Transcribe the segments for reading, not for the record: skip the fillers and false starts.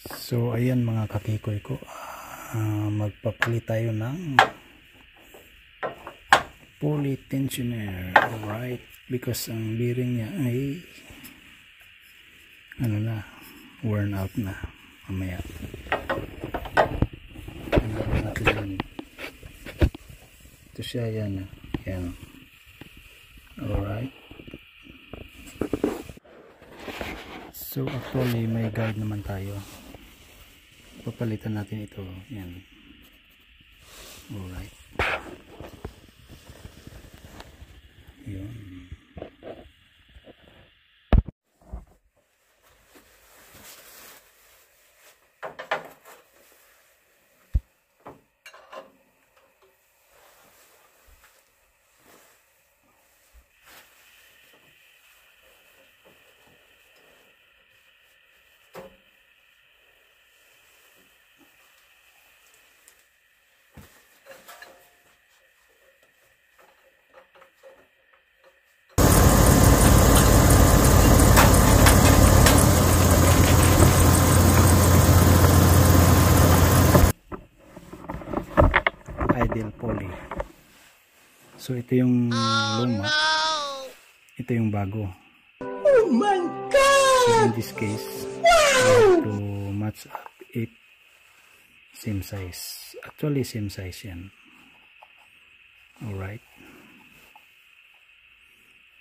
So ayan mga kakikoy ko, magpapalit tayo ng pulley tensioner, right? Because ang bearing niya ay ano na, worn out na. Mamaya natin ito siya, yan yan. Alright, so actually may guide naman tayo, papalitan natin ito, yan. Alright, yun. Ideal pulley. So ito yung luma, ito yung bago. Oh my god! So in this case, we have to match up it same size. Actually same size yan. Alright.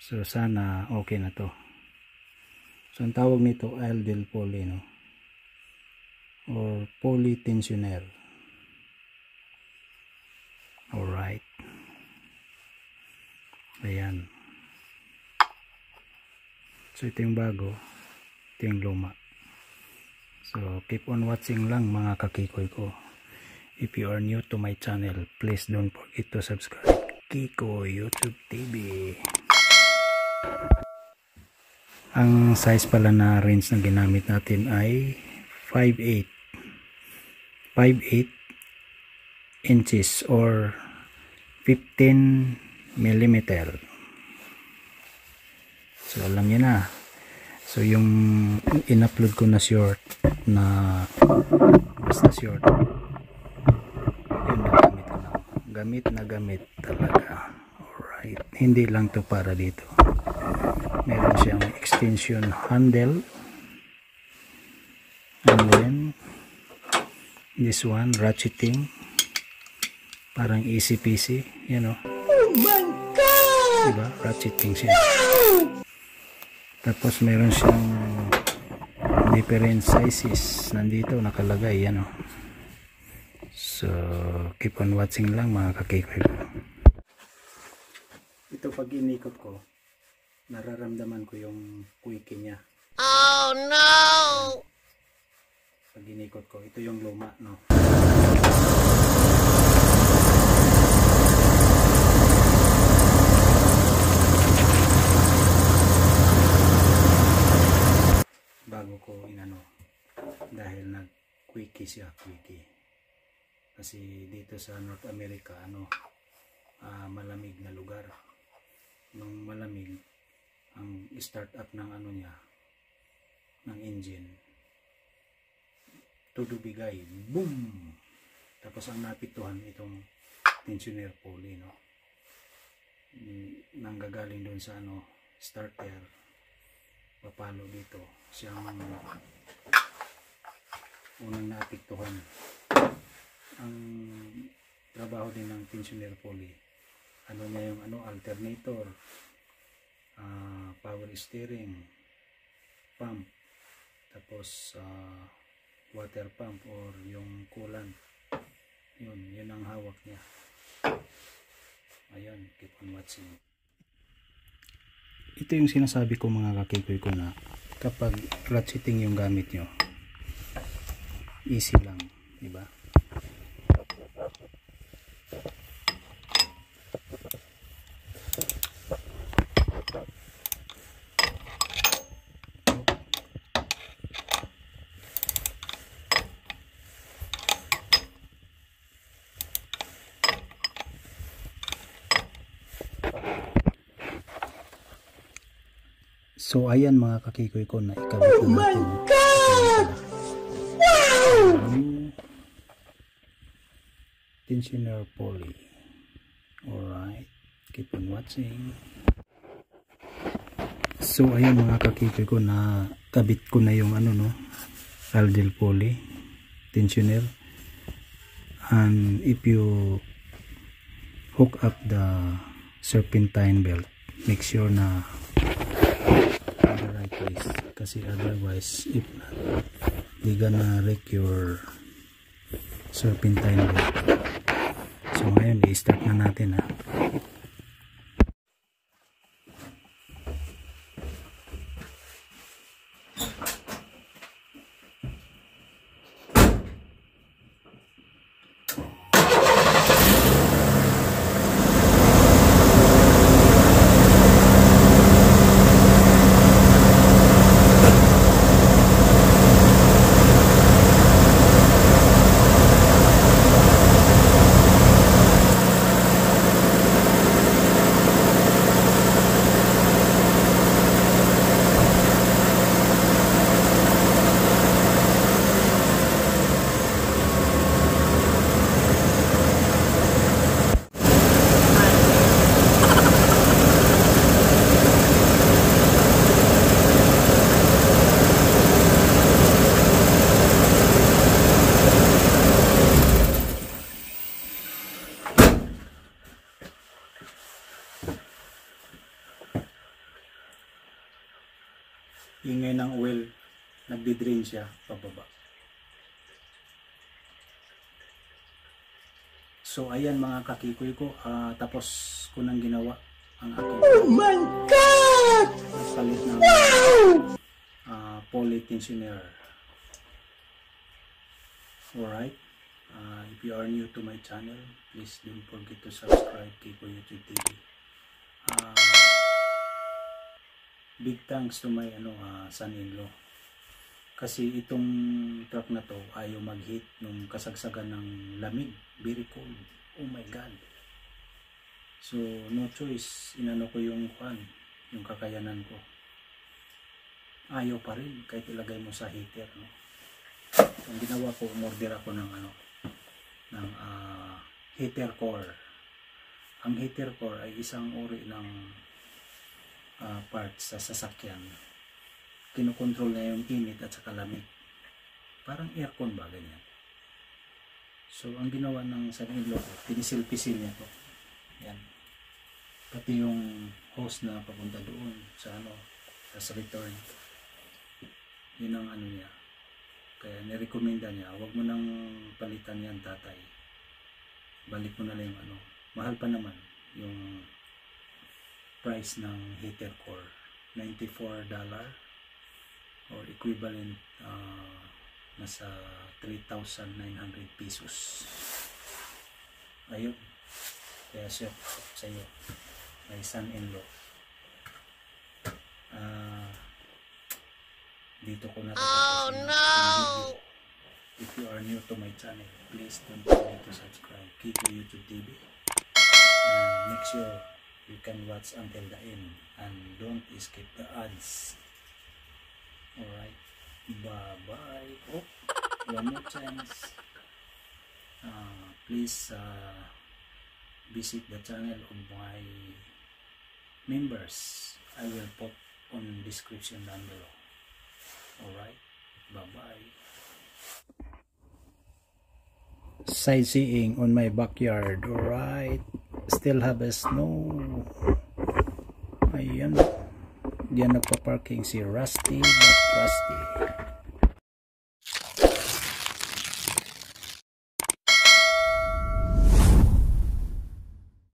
So sana okay na to. So ang tawag nito ideal pulley, no? Or pulley tensioner. Alright. Ayan. So ito yung bago, ito yung luma. So keep on watching lang mga kakikoy ko. If you are new to my channel, please don't forget to subscribe Kikoy YouTube TV. Ang size pala na range na ginamit natin ay 5/8 inches or 15 millimeter. So alam niyo na. So yung in-upload ko na short na basta short, yun, nagamit ko na. Gamit talaga. Alright, hindi lang to para dito. Meron siyang extension handle, and then this one ratcheting, parang easy peasy, you know. Oh my god! Diba? Ratcheting siya. Wow! Tapos meron siyang different sizes nandito nakalagay, yan o. So keep on watching lang mga kakikoy ko. Ito pag inikot ko, nararamdaman ko yung quickie niya. Oh no! Pag inikot ko, ito yung luma, no? Bago ko inano, dahil nag-quickie siya, quickie. Kasi dito sa North America, malamig na lugar. Nung malamig, ang start up ng ano niya, ng engine, tudubigay, boom! Tapos ang napituhan itong tensioner pulley, no? Nanggagaling doon sa starter, papalo dito siyang unang naapektuhan. Ang trabaho din ng tensioner pulley, niya yung alternator, power steering, pump, tapos water pump or yung coolant, yun ang hawak niya. Ayan, keep on watching. Ito yung sinasabi ko mga kakikoy ko, na kapag ratcheting yung gamit nyo, easy lang, diba? So ayan mga kakikoy ko, na ikabit na natin. Oh my God! new tensioner pulley. Alright, keep on watching. So ayun mga kakipoy ko, na kabit ko na yung Aldel pulley tensioner. And if you hook up the serpentine belt, make sure na in the right place, kasi otherwise if not, they gonna wreck your serpentine belt. So ngayon i-start na natin ha. Ingay ng oil, nagdi-drain siya pababa. So ayan mga kakikoy ko, tapos ko nang ginawa ang aking palit ng pulley tensioner. Alright, if you are new to my channel, please don't forget to subscribe Kiko YouTube TV. Big thanks to my son-in-law, kasi itong truck na to ayaw mag-hit nung kasagsagan ng lamig, very cold, oh my god. So no choice, inano ko yung kakayanan ko, ayaw pa rin kahit ilagay mo sa heater, no? Ang ginawa ko, umorder ako ng heater core. Ang heater core ay isang uri ng parts sa sasakyan. Kinokontrol na yung init at saka lamig, parang aircon ba, ganyan. So ang ginawa ng son-in-law ko, pinisil-pisil niya to, yan, pati yung hose na papunta doon sa sa return, yun ang niya. Kaya nirekomenda niya, wag mo nang palitan yan tatay, balik mo na lang yung mahal pa naman yung price ng heater core, $94 or equivalent nasa 3,900 pesos. Ayun, kaya shout out sa iyo, my son-in-law. Dito ko natatapos video. If you are new to my channel, please don't forget to subscribe Kiko YouTube TV, and make sure you can watch until the end and don't skip the ads. Alright, bye bye. Oh, one more chance, please visit the channel of my members. I will put on description down below. Alright, bye bye. Sightseeing on my backyard. Alright, still have a snow. Ayan, diyan nagpa-parking si Rusty but Rusty.